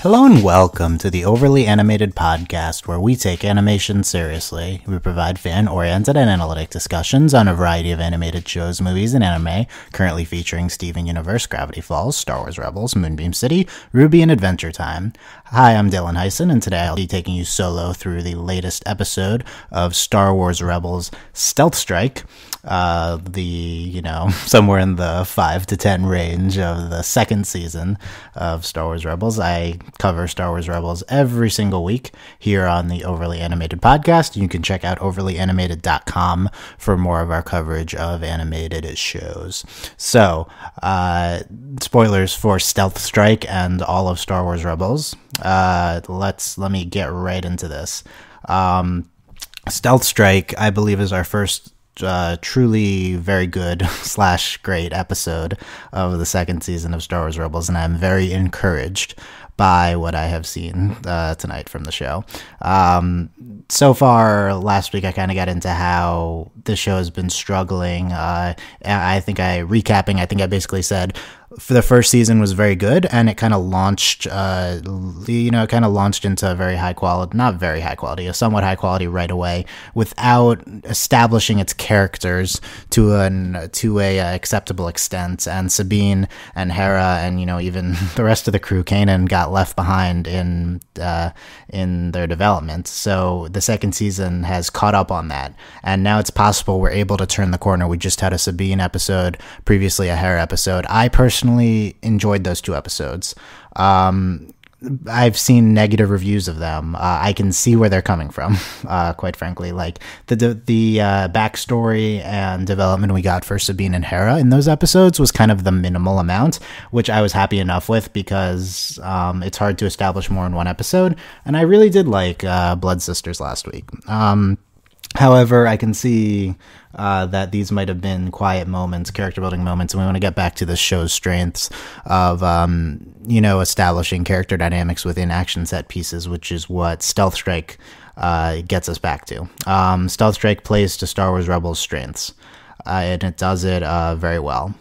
Hello and welcome to the Overly Animated Podcast, where we take animation seriously. We provide fan-oriented and analytic discussions on a variety of animated shows, movies, and anime, currently featuring Steven Universe, Gravity Falls, Star Wars Rebels, Moonbeam City, Ruby, and Adventure Time. Hi, I'm Dylan Hysen, and today I'll be taking you solo through the latest episode of Star Wars Rebels Stealth Strike, somewhere in the 5 to 10 range of the second season of Star Wars Rebels. I cover Star Wars Rebels every single week here on the Overly Animated Podcast. You can check out overlyanimated.com for more of our coverage of animated shows. So, spoilers for Stealth Strike and all of Star Wars Rebels. Let me get right into this. Stealth Strike, I believe, is our first truly very good / great episode of the second season of Star Wars Rebels, and I'm very encouraged by what I have seen tonight from the show. So far, last week I kind of got into how the show has been struggling. I think I basically said for the first season was very good, and it kind of launched, into a very high quality, not very high quality, a somewhat high quality right away, without establishing its characters to a acceptable extent. And Sabine and Hera and even the rest of the crew, Kanan, got left behind in their development. So the second season has caught up on that, and now it's possible we're able to turn the corner. We just had a Sabine episode, previously a Hera episode. I personally enjoyed those two episodes. I've seen negative reviews of them. I can see where they're coming from, quite frankly. Like the backstory and development we got for Sabine and Hera in those episodes was kind of the minimal amount, which I was happy enough with because it's hard to establish more in one episode. And I really did like Blood Sisters last week. However, I can see that these might have been quiet moments, character building moments, and we want to get back to the show's strengths of, establishing character dynamics within action set pieces, which is what Stealth Strike gets us back to. Stealth Strike plays to Star Wars Rebels' strengths. And it does it very well.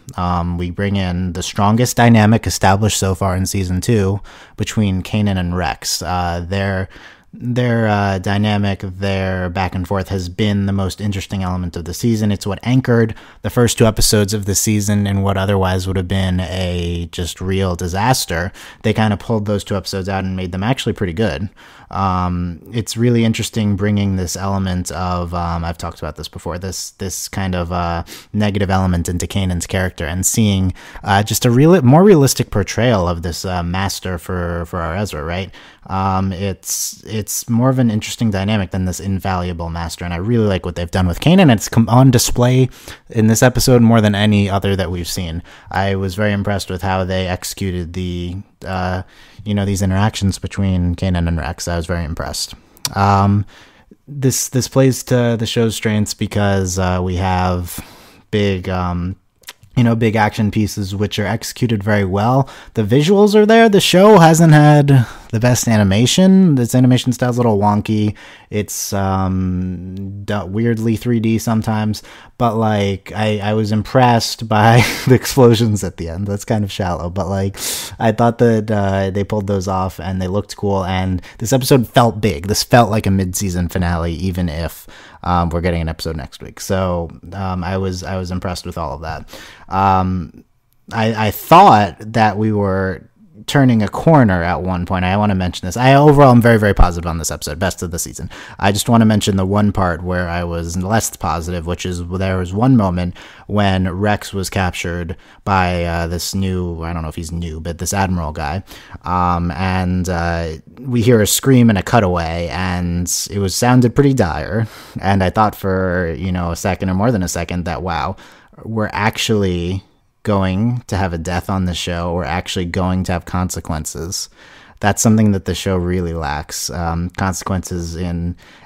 We bring in the strongest dynamic established so far in Season 2 between Kanan and Rex. Their dynamic, their back and forth has been the most interesting element of the season. It's what anchored the first two episodes of the season in what otherwise would have been a just real disaster. They kind of pulled those two episodes out and made them actually pretty good. It's really interesting bringing this element of, I've talked about this before, this kind of negative element into Kanan's character, and seeing just a more realistic portrayal of this master for our Ezra, right? It's more of an interesting dynamic than this invaluable master, and I really like what they've done with Kanan. It's on display in this episode more than any other that we've seen. I was very impressed with how they executed these interactions between Kanan and Rex. I was very impressed. This plays to the show's strengths because we have big action pieces which are executed very well. The visuals are there. The show hasn't had the best animation. This animation style's a little wonky. It's weirdly 3D sometimes, but I was impressed by the explosions at the end. That's kind of shallow, but I thought that they pulled those off and they looked cool, and this episode felt big. This felt like a mid-season finale, even if we're getting an episode next week. So I was impressed with all of that. I thought that we were turning a corner at one point. I want to mention this. Overall, I'm very, very positive on this episode. Best of the season. I just want to mention the one part where I was less positive, which is there was one moment when Rex was captured by this new, I don't know if he's new, but this Admiral guy. And we hear a scream and a cutaway, and it sounded pretty dire. And I thought for, a second or more than a second that, wow, we're actually going to have a death on the show. We're actually going to have consequences. That's something that the show really lacks. Consequences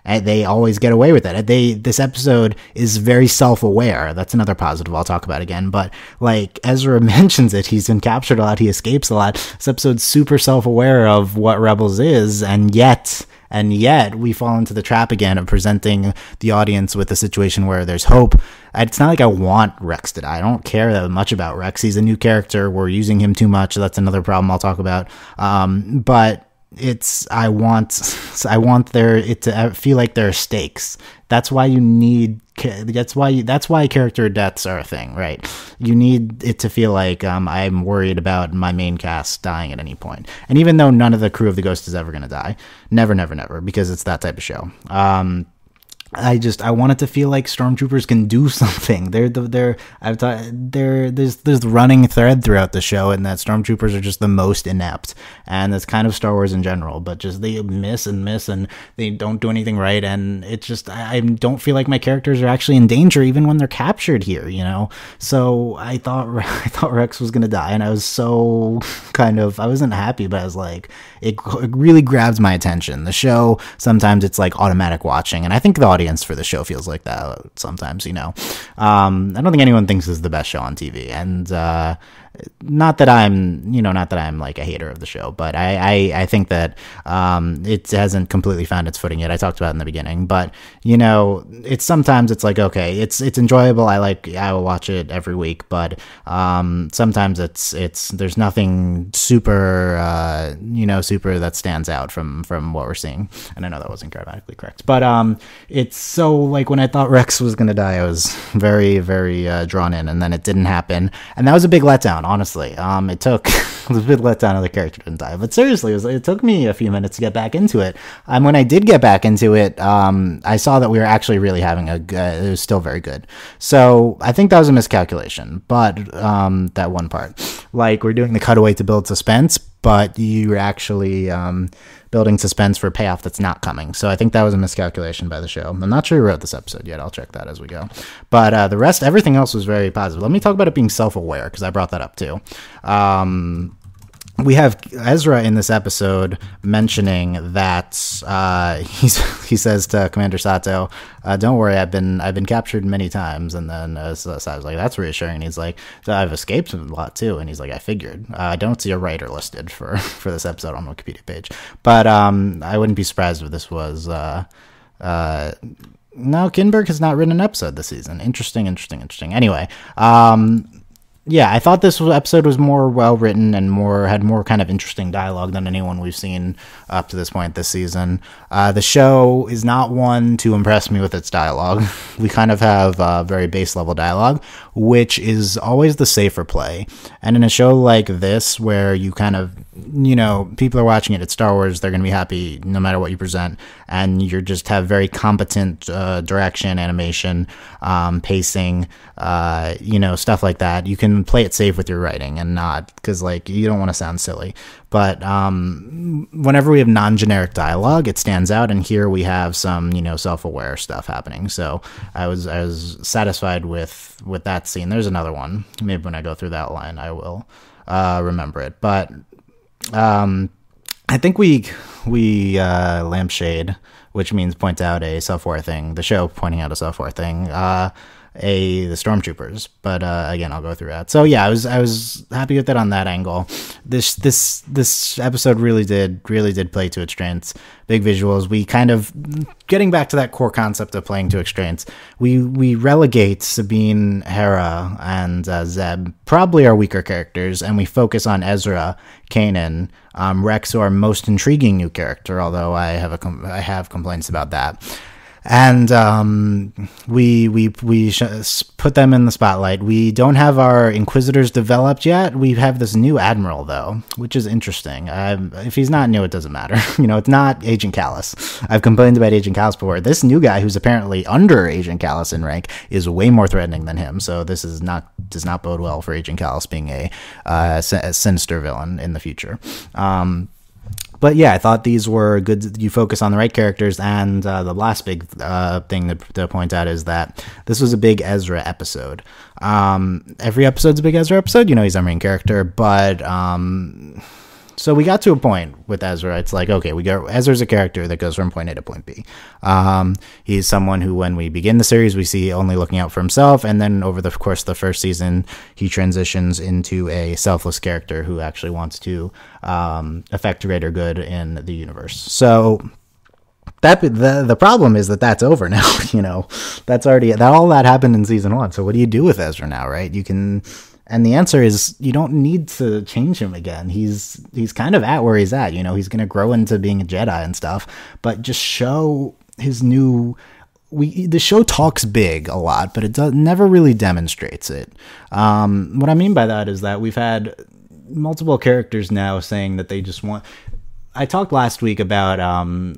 they always get away with it. This episode is very self-aware. That's another positive I'll talk about again. But Ezra mentions it, he's been captured a lot. He escapes a lot. This episode's super self-aware of what Rebels is, and yet And yet we fall into the trap again of presenting the audience with a situation where there's hope. It's not like I want Rex to die. I don't care that much about Rex. He's a new character. We're using him too much. That's another problem I'll talk about. But I want it to feel like there are stakes. That's why character deaths are a thing, right? You need it to feel like I'm worried about my main cast dying at any point. And even though none of the crew of the Ghost is ever going to die, never, because it's that type of show. I want it to feel like stormtroopers can do something. There's the running thread throughout the show, and that stormtroopers are just the most inept, and that's kind of Star Wars in general. But just they miss, and they don't do anything right, and it's just I don't feel like my characters are actually in danger even when they're captured here, you know. So I thought Rex was gonna die, and I was so I wasn't happy, but I was like, it really grabs my attention. The show sometimes it's like automatic watching, and I think the audience for the show feels like that sometimes, you know. I don't think anyone thinks this is the best show on TV, and not that I'm like a hater of the show, but I think that it hasn't completely found its footing yet. I talked about it in the beginning, but you know, sometimes it's like, okay, it's enjoyable. I will watch it every week, but sometimes there's nothing super super that stands out from what we're seeing. And I know that wasn't grammatically correct, but it's so like when I thought Rex was gonna die, I was very, very drawn in, and then it didn't happen, and that was a big letdown. Honestly, it took it was a bit let down of the character didn't die, but seriously, it took me a few minutes to get back into it. And when I did get back into it, I saw that we were actually really having it was still very good. So I think that was a miscalculation, but that one part, like we're doing the cutaway to build suspense, but you're actually building suspense for a payoff that's not coming. So I think that was a miscalculation by the show. I'm not sure who wrote this episode yet. I'll check that as we go. But the rest, everything else was very positive. Let me talk about it being self-aware, because I brought that up too. We have Ezra in this episode mentioning that he says to Commander Sato, "Don't worry, I've been captured many times." And then I was like, "That's reassuring." And he's like, "So I've escaped a lot too." And he's like, "I figured." I don't see a writer listed for this episode on the Wikipedia page, but I wouldn't be surprised if this was. No, Kinberg has not written an episode this season. Interesting. Anyway. Yeah, I thought this episode was more well-written and had more kind of interesting dialogue than anyone we've seen up to this point this season. The show is not one to impress me with its dialogue. We kind of have very base-level dialogue, which is always the safer play. And in a show like this, where you kind of, people are watching it, it's Star Wars, they're going to be happy no matter what you present, and you just have very competent direction, animation, pacing, stuff like that. You can play it safe with your writing and not, because you don't want to sound silly. But whenever we have non-generic dialogue, it stands out, and here we have some self-aware stuff happening. So I was satisfied with that scene. There's another one. Maybe when I go through that line, I will remember it. But I think we lampshade, which means point out a self-aware thing. The show pointing out a self-aware thing. The stormtroopers, but again, I'll go through that. So yeah, I was happy with it on that angle. This episode really did play to its strengths. Big visuals. We kind of, getting back to that core concept of playing to its strengths, we relegate Sabine, Hera, and Zeb, probably our weaker characters, and we focus on Ezra, Kanan, Rex, our most intriguing new character, although I have complaints about that. And we put them in the spotlight. We don't have our Inquisitors developed yet. We have this new Admiral, though, which is interesting. If he's not new, it doesn't matter. It's not Agent Callus. I've complained about Agent Callus before. This new guy, who's apparently under Agent Callus in rank, is way more threatening than him. So this does not bode well for Agent Callus being a sinister villain in the future. But yeah, I thought these were good. You focus on the right characters, and the last big thing to point out is that this was a big Ezra episode. Every episode's a big Ezra episode. He's our main character, but so we got to a point with Ezra. It's like, okay, Ezra's a character that goes from point A to point B. He's someone who, when we begin the series, we see only looking out for himself, and then over the course of the first season, he transitions into a selfless character who actually wants to affect greater good in the universe. So the problem is that that's over now. That's already all that happened in season 1. So what do you do with Ezra now, right? And the answer is you don't need to change him again. He's kind of at where he's at. He's going to grow into being a Jedi and stuff, but just show his new. The show talks big a lot, but it never really demonstrates it. What I mean by that is that we've had multiple characters now saying that they just want. I talked last week about,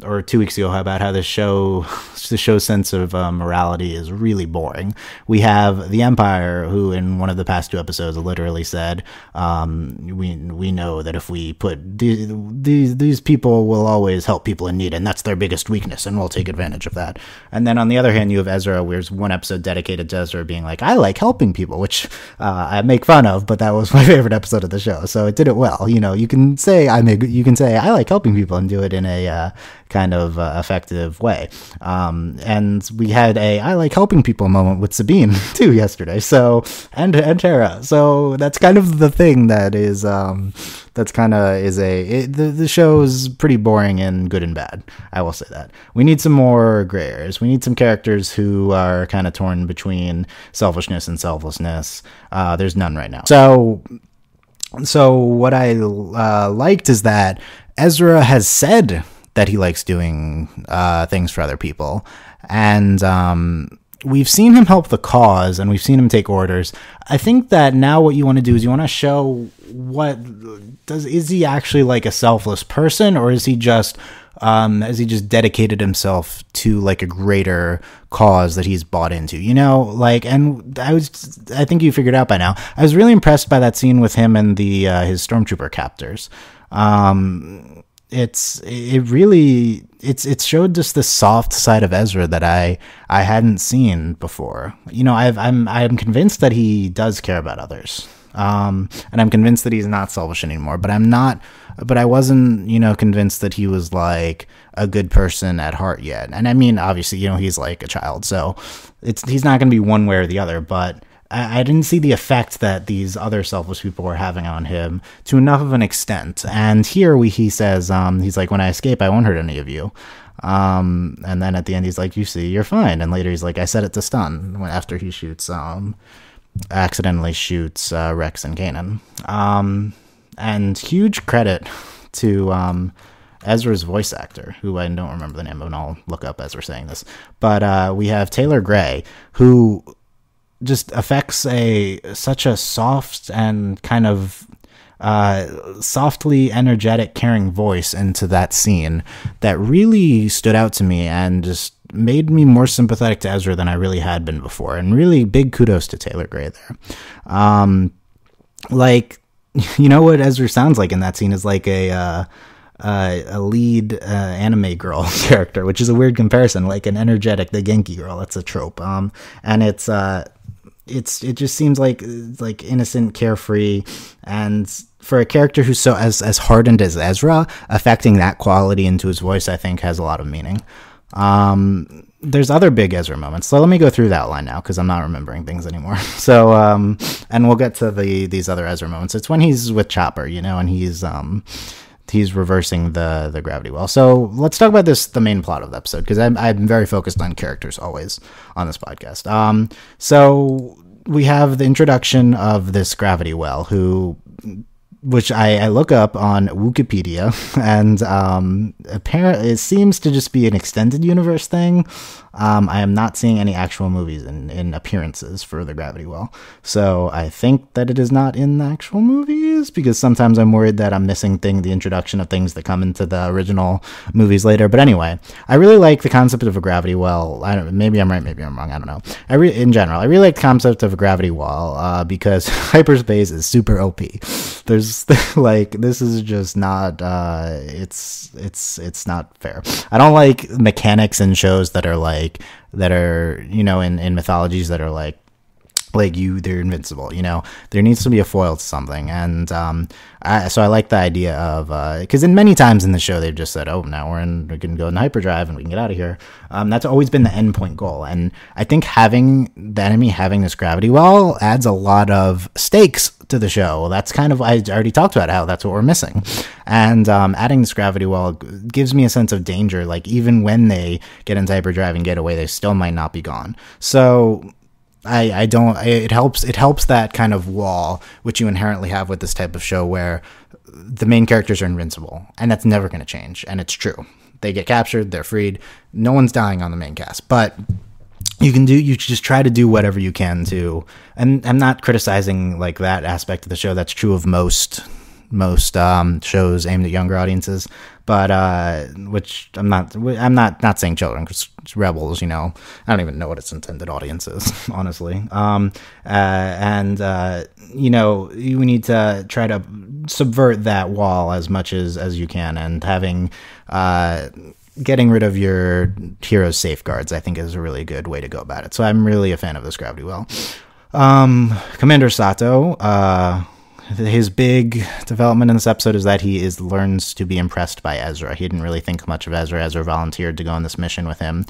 or 2 weeks ago, about how the show's sense of morality is really boring. We have the Empire, who in one of the past 2 episodes literally said, we know that if we put these people will always help people in need, and that's their biggest weakness, and we'll take advantage of that. And then on the other hand, you have Ezra, where's one episode dedicated to Ezra being like, I like helping people, which I make fun of, but that was my favorite episode of the show, so it did it well. You can say I like helping people and do it in a kind of effective way. And we had I like helping people moment with Sabine too yesterday. So and Tara. So that's kind of the thing that is the show is pretty boring in good and bad. I will say that. We need some more gray areas. We need some characters who are kind of torn between selfishness and selflessness. There's none right now. So what I liked is that Ezra has said that he likes doing things for other people, and we've seen him help the cause, and we've seen him take orders. I think that now what you want to do is you want to show is he actually like a selfless person, or is he just has he just dedicated himself to like a greater cause that he's bought into, and I think you figured out by now. I was really impressed by that scene with him and his stormtrooper captors. It showed just the soft side of Ezra that I hadn't seen before. I'm convinced that he does care about others. And I'm convinced that he's not selfish anymore, but I wasn't, convinced that he was like a good person at heart yet. And I mean, obviously, he's like a child, so he's not going to be one way or the other, but I didn't see the effect that these other selfish people were having on him to enough of an extent. And here he says, he's like, when I escape, I won't hurt any of you. And then at the end, he's like, you see, you're fine. And later he's like, I said it to stun, after he accidentally shoots Rex and Kanan. And huge credit to Ezra's voice actor, who I don't remember the name of, and I'll look up Ezra saying this. But we have Taylor Gray, who just affects such a soft and kind of softly energetic, caring voice into that scene that really stood out to me and just made me more sympathetic to Ezra than I really had been before. And really big kudos to Taylor Gray there. What Ezra sounds like in that scene is like a lead anime girl character, which is a weird comparison, like an energetic, the Genki girl. That's a trope. And it just seems like innocent, carefree, and for a character who's so as hardened as Ezra, affecting that quality into his voice, I think, has a lot of meaning. There's other big Ezra moments, so let me go through that line now, because I'm not remembering things anymore. So, and we'll get to these other Ezra moments. It's when he's with Chopper, and he's reversing the gravity well. So let's talk about the main plot of the episode, because I'm very focused on characters always on this podcast. So we have the introduction of this gravity well, which I look up on Wikipedia, and apparently it seems to just be an extended universe thing. I am not seeing any actual movies in appearances for the gravity well, so I think that it is not in the actual movies, because sometimes I'm worried that I'm missing the introduction of things that come into the original movies later. But anyway, I really like the concept of a gravity well. Maybe I'm right, maybe I'm wrong, I don't know. In general, I really like the concept of a gravity well, because hyperspace is super OP. There's this is just not it's not fair. I don't like mechanics in shows that are in mythologies that are like like they're invincible, there needs to be a foil to something. And so I like the idea of because in many times in the show they've just said, oh, now we can go in hyperdrive and we can get out of here. That's always been the endpoint goal, and I think having the enemy having this gravity well adds a lot of stakes to the show. That's kind of, I already talked about how that's what we're missing, and adding this gravity well gives me a sense of danger. Like, even when they get into hyperdrive and get away, they still might not be gone. So it helps that kind of wall which you inherently have with this type of show, where the main characters are invincible, and that's never going to change. And it's true, they get captured, they're freed, no one's dying on the main cast, but you just try to do whatever you can to, and I'm not criticizing like that aspect of the show. That's true of most shows aimed at younger audiences, but which I'm not saying children, because Rebels, I don't even know what its intended audience is, honestly. You need to try to subvert that wall as much as you can, and having getting rid of your hero's safeguards, I think, is a really good way to go about it. So I'm really a fan of this gravity well. Commander Sato, his big development in this episode is that he learns to be impressed by Ezra. He didn't really think much of Ezra. Ezra volunteered to go on this mission with him.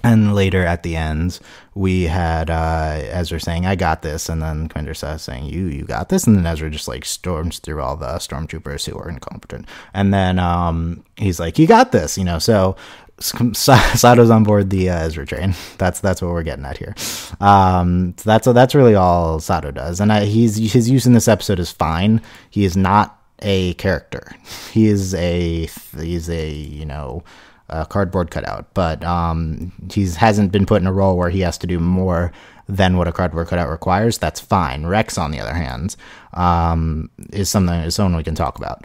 And later at the end, we had Ezra saying, I got this. And then Commander Sato saying, you got this. And then Ezra just like storms through all the stormtroopers who are incompetent. And then he's like, you got this, so Sato's on board the Ezra train. That's what we're getting at here. That's really all Sato does, and his use in this episode is fine. He is not a character. He's a cardboard cutout, but he hasn't been put in a role where he has to do more than what a cardboard cutout requires. That's fine. Rex, on the other hand, is someone we can talk about.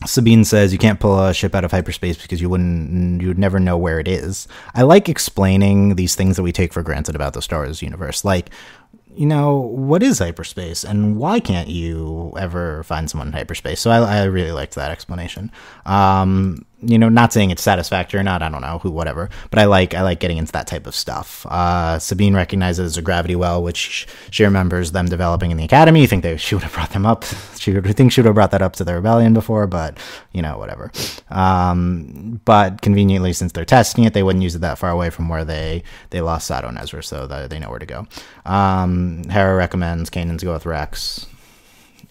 Sabine says you can't pull a ship out of hyperspace because you would never know where it is. I like explaining these things that we take for granted about the Star Wars universe. Like, what is hyperspace, and why can't you ever find someone in hyperspace? So I really liked that explanation. Not saying it's satisfactory or not, I don't know, whatever, but I like getting into that type of stuff. Sabine recognizes a gravity well, which she remembers them developing in the Academy. You think she would have brought them up. She would have brought that up to the rebellion before, but whatever. But conveniently, since they're testing it, they wouldn't use it that far away from where they lost Sato and Ezra, so they know where to go. Hera recommends Kanan's go with Rex.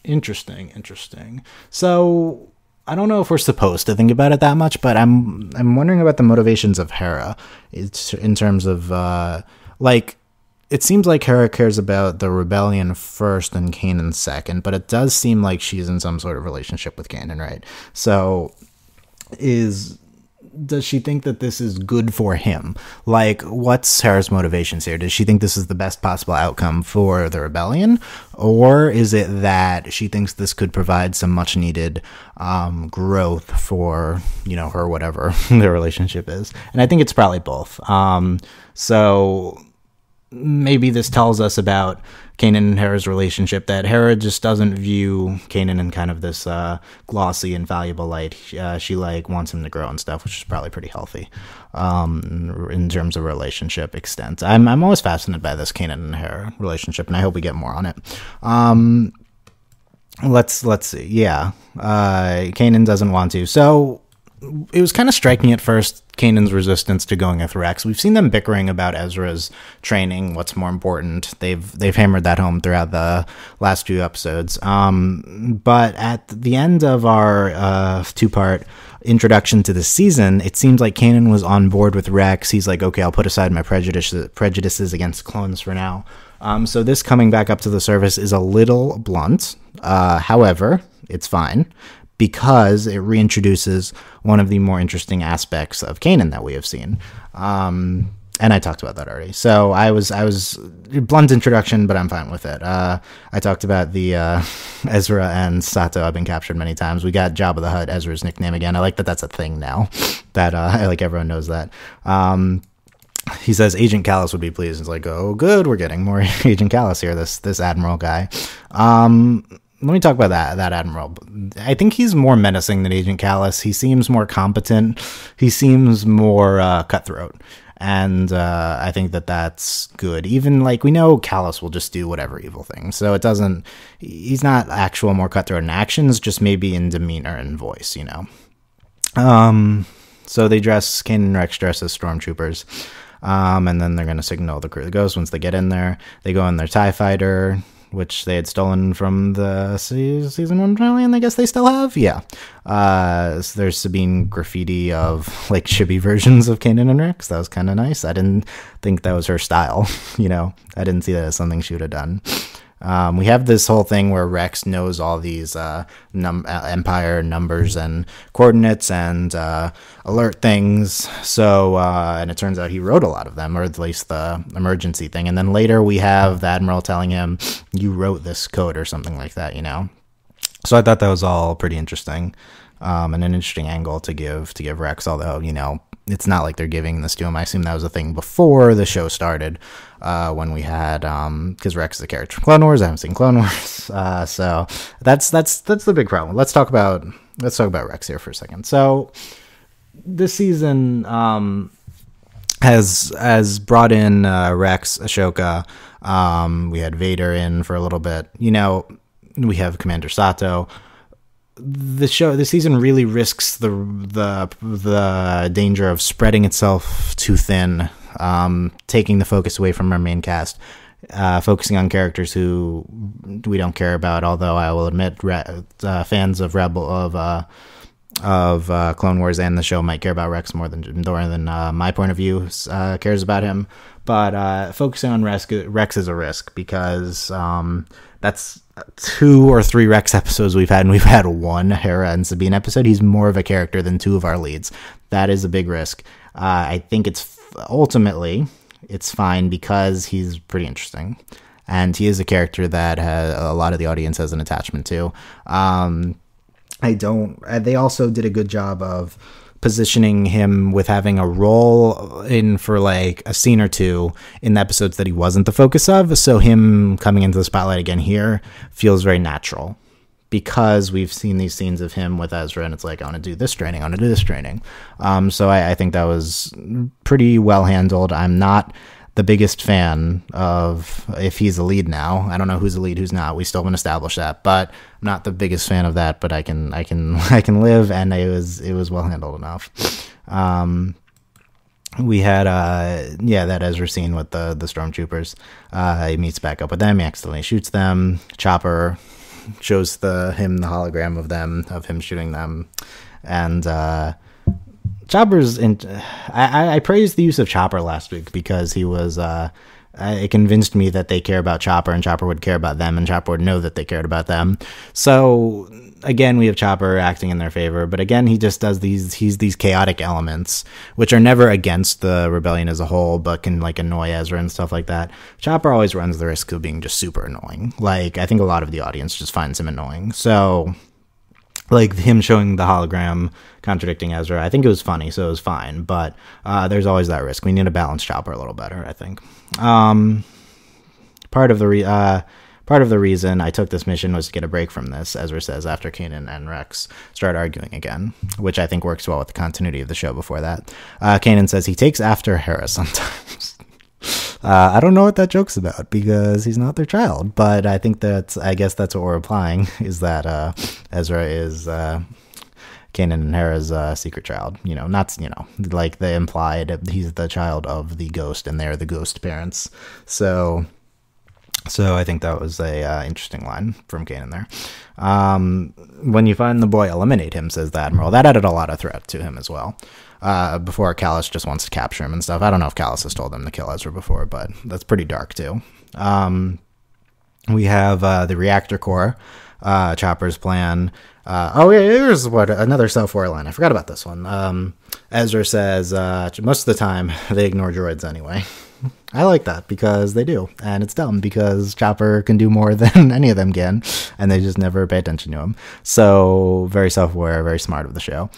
Interesting. So I don't know if we're supposed to think about it that much, but I'm wondering about the motivations of Hera. It's in terms of it seems like Hera cares about the rebellion first and Kanan second, but it does seem like she's in some sort of relationship with Kanan, right? So does she think that this is good for him? Like, what's Hera's motivations here? Does she think this is the best possible outcome for the rebellion? Or is it that she thinks this could provide some much needed growth for, her, whatever their relationship is? And I think it's probably both. So maybe this tells us about Kanan and Hera's relationship, that Hera just doesn't view Kanan in kind of this glossy and valuable light. She wants him to grow and stuff, which is probably pretty healthy in terms of relationship extent. I'm always fascinated by this Kanan and Hera relationship, and I hope we get more on it. Let's see. Yeah, Kanan doesn't want to. So it was kind of striking at first, Kanan's resistance to going with Rex. We've seen them bickering about Ezra's training, what's more important. They've hammered that home throughout the last few episodes. But at the end of our two-part introduction to the season, it seems like Kanan was on board with Rex. He's like, okay, I'll put aside my prejudices against clones for now. So this coming back up to the surface is a little blunt. However, it's fine, because it reintroduces one of the more interesting aspects of Kanan that we have seen. And I talked about that already. So I was blunt introduction, but I'm fine with it. I talked about the Ezra and Sato have been captured many times. We got Jabba the Hutt, Ezra's nickname again. I like that that's a thing now. That I like everyone knows that. He says Agent Callus would be pleased. It's like, oh, good, we're getting more Agent Callus here. This Admiral guy. Let me talk about that Admiral. I think he's more menacing than Agent Callus. He seems more competent. He seems more cutthroat. And I think that that's good. Even like we know Callus will just do whatever evil thing, so it doesn't. He's not actual more cutthroat in actions, just maybe in demeanor and voice, you know. So they dress Kanan and Rex dress as stormtroopers, and then they're gonna signal the crew of the Ghost. Once they get in there, they go in their TIE fighter, which they had stolen from the season 1 finale, and I guess they still have. Yeah. So there's Sabine graffiti of like chibi versions of Kanan and Rex. That was kind of nice. I didn't think that was her style. You know, I didn't see that as something she would have done. We have this whole thing where Rex knows all these Empire numbers and coordinates and alert things. So, and it turns out he wrote a lot of them, or at least the emergency thing. And then later we have the Admiral telling him, you wrote this code or something like that, you know? So I thought that was all pretty interesting, and an interesting angle to give Rex, although, you know, it's not like they're giving this to him. I assume that was a thing before the show started, when we had, because Rex is a character from Clone Wars. I haven't seen Clone Wars, so that's the big problem. Let's talk about Rex here for a second. So this season has brought in Rex, Ashoka. We had Vader in for a little bit. You know, we have Commander Sato. The season really risks the danger of spreading itself too thin, taking the focus away from our main cast, focusing on characters who we don't care about. Although I will admit, fans of Clone Wars and the show might care about Rex more than my point of view cares about him. But focusing on Rex is a risk, because that's 2 or 3 Rex episodes we've had, and we've had 1 Hera and Sabine episode. He's more of a character than 2 of our leads. That is a big risk. I think ultimately it's fine, because he's pretty interesting, and he is a character that a lot of the audience has an attachment to. They also did a good job of positioning him with having a role in for like a scene or two in the episodes that he wasn't the focus of. So him coming into the spotlight again here feels very natural, because we've seen these scenes of him with Ezra, and it's like, I want to do this training. So I think that was pretty well handled. I'm not the biggest fan of if he's the lead now. I don't know who's the lead, who's not. We still haven't established that, but I'm not the biggest fan of that. But I can live, and it was well handled enough. We had that Ezra scene with the stormtroopers. He meets back up with them. He accidentally shoots them. Chopper shows him the hologram of him shooting them, and Chopper's I praised the use of Chopper last week, because he was it convinced me that they care about Chopper, and Chopper would care about them, and Chopper would know that they cared about them. So again, we have Chopper acting in their favor, but again, he just does these chaotic elements, which are never against the rebellion as a whole, but can like annoy Ezra and stuff like that. Chopper always runs the risk of being just super annoying. Like, I think a lot of the audience just finds him annoying. So like him showing the hologram contradicting Ezra, I think it was funny, so it was fine. But there's always that risk. We need to balance Chopper a little better, I think. Part of the reason I took this mission was to get a break from this, Ezra says, after Kanan and Rex start arguing again, which I think works well with the continuity of the show before that. Kanan says he takes after Hera sometimes. I don't know what that joke's about, because he's not their child, but I guess that's what we're implying, is that Ezra is Kanan and Hera's secret child. You know, not, you know, like they implied he's the child of the Ghost, and they're the Ghost parents. So I think that was a interesting line from Kanan there. When you find the boy, eliminate him, says the Admiral. That added a lot of threat to him as well. Before Callus just wants to capture him and stuff. I don't know if Callus has told them to kill Ezra before, but that's pretty dark too. We have the reactor core, Chopper's plan. Here's another self-war line. I forgot about this one. Ezra says most of the time they ignore droids anyway. I like that, because they do, and it's dumb, because Chopper can do more than any of them can, and they just never pay attention to him. So very self-aware, very smart of the show.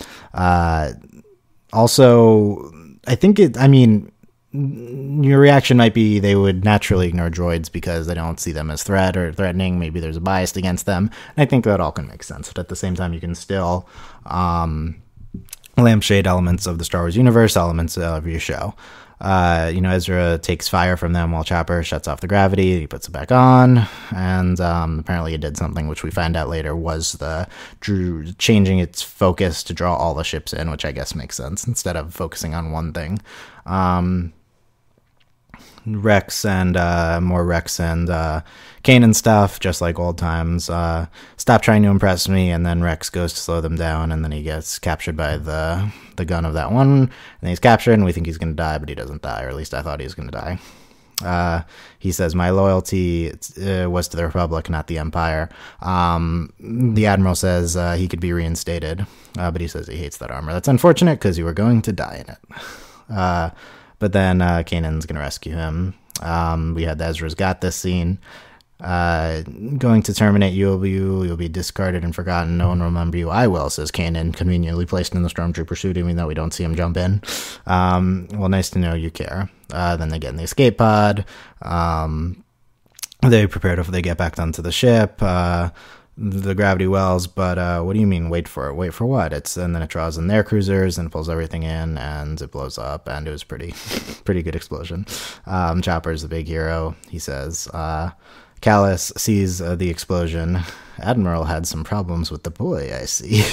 Also, I think your reaction might be they would naturally ignore droids because they don't see them as threat or threatening. Maybe there's a bias against them. And I think that all can make sense. But at the same time, you can still lampshade elements of the Star Wars universe, elements of your show. Ezra takes fire from them while Chopper shuts off the gravity. He puts it back on, and apparently it did something which we find out later was changing its focus to draw all the ships in, which I guess makes sense instead of focusing on one thing. Rex and Kanan stuff, just like old times. Stop trying to impress me, and then Rex goes to slow them down, and then he gets captured by the gun of that one, and he's captured, and we think he's going to die, but he doesn't die, or at least I thought he was going to die. He says, my loyalty was to the Republic, not the Empire. The Admiral says he could be reinstated, but he says he hates that armor. That's unfortunate, because you were going to die in it. But then Kanan's going to rescue him. We had the Ezra's got this scene. Going to terminate you, you'll be discarded and forgotten. No one will remember you. I will, says Kanan, conveniently placed in the stormtrooper suit, even though we don't see him jump in. Well, nice to know you care. Then they get in the escape pod. They prepare they get back onto the ship. The gravity wells, but what do you mean wait for it? Wait for what? And then it draws in their cruisers and pulls everything in, and it blows up, and it was pretty good explosion. Chopper's the big hero. He says, Callus sees the explosion. Admiral had some problems with the boy, I see.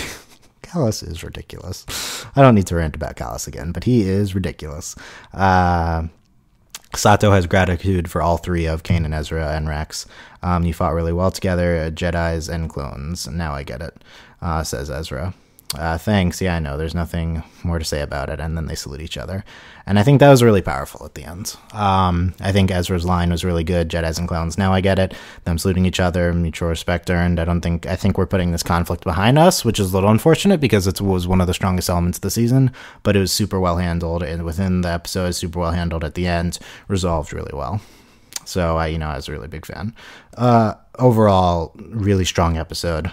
Callus is ridiculous. I don't need to rant about Callus again, but he is ridiculous. Sato has gratitude for all three of Kanan, Ezra, and Rex. You fought really well together, Jedis and clones. Now I get it, says Ezra. Thanks, yeah, I know, there's nothing more to say about it. And then they salute each other. And I think that was really powerful at the end. I think Ezra's line was really good, Jedis and clones. Now I get it. Them saluting each other, mutual respect earned. I think we're putting this conflict behind us, which is a little unfortunate because it was one of the strongest elements of the season, but it was super well handled, and within the episode, super well handled at the end, resolved really well. So I was a really big fan. Overall, really strong episode.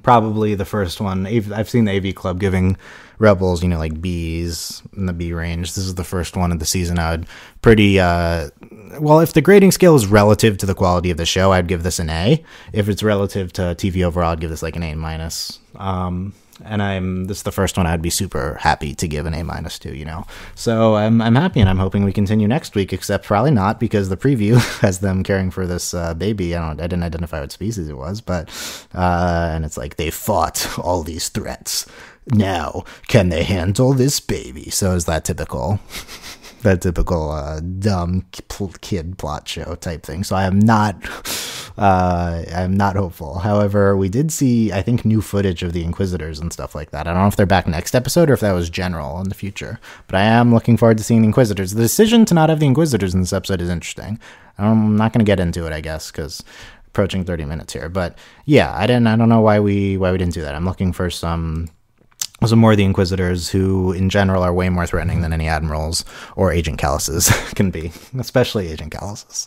Probably the first one. I've seen the AV Club giving Rebels, like Bs in the B range. This is the first one of the season. I would if the grading scale is relative to the quality of the show, I'd give this an A. If it's relative to TV overall, I'd give this like an A minus. And this is the first one I'd be super happy to give an A minus to, So I'm happy, and I'm hoping we continue next week, except probably not, because the preview has them caring for this baby. I didn't identify what species it was, but and it's like, they fought all these threats. Now, can they handle this baby? So is that typical dumb kid plot show type thing. So I'm not hopeful. However, we did see, I think, new footage of the Inquisitors and stuff like that. I don't know if they're back next episode or if that was general in the future, but I am looking forward to seeing the Inquisitors. The decision to not have the Inquisitors in this episode is interesting. I'm not going to get into it, I guess, because approaching 30 minutes here. But yeah, I don't know why we didn't do that. I'm looking for some more of the Inquisitors, who in general are way more threatening than any admirals or Agent Callus's can be, especially Agent Callus's.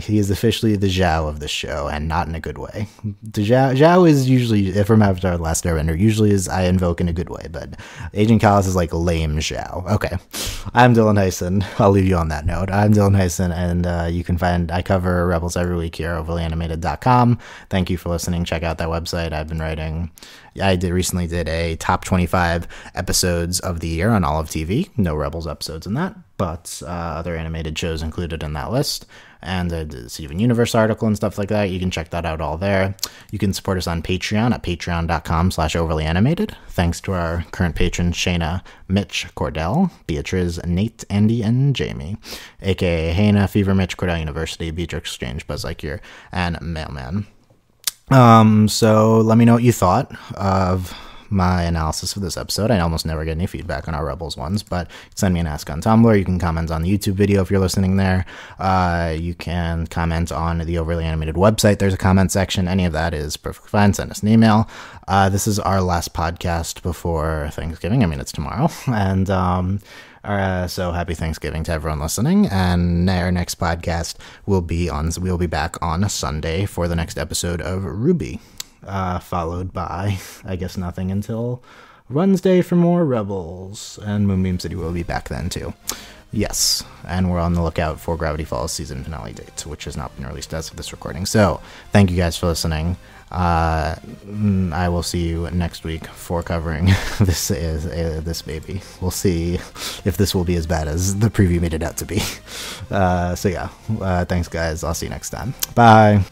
He is officially the Zhao of this show, and not in a good way. The Zhao is usually, from Avatar: The Last Airbender, usually is I invoke in a good way, but Agent Callus is like lame Zhao. Okay, I'm Dylan Hysen. I'll leave you on that note. I'm Dylan Hysen, and I cover Rebels every week here at overlyanimated.com. Thank you for listening. Check out that website. I've been writing. I recently did a top 25 episodes of the year on Olive TV. No Rebels episodes in that, but other animated shows included in that list. And the Steven Universe article and stuff like that. You can check that out all there. You can support us on Patreon at patreon.com/overlyanimated. Thanks to our current patrons, Shayna, Mitch, Cordell, Beatriz, Nate, Andy, and Jamie, aka Hannah, Fever, Mitch, Cordell University, Beatrix Exchange, Buzz Lightyear, and Mailman. So let me know what you thought of my analysis of this episode. I almost never get any feedback on our Rebels ones, but send me an ask on Tumblr. You can comment on the YouTube video if you're listening there. You can comment on the Overly Animated website. There's a comment section. Any of that is perfectly fine. Send us an email. This is our last podcast before Thanksgiving. I mean, it's tomorrow. And so happy Thanksgiving to everyone listening. And our next podcast we'll be back on Sunday for the next episode of Ruby. Followed by, I guess, nothing until Wednesday for more Rebels, and Moonbeam City will be back then too. Yes, and we're on the lookout for Gravity Falls season finale date, which has not been released as of this recording. So, thank you guys for listening. I will see you next week for covering this baby. We'll see if this will be as bad as the preview made it out to be. So yeah, thanks guys. I'll see you next time. Bye.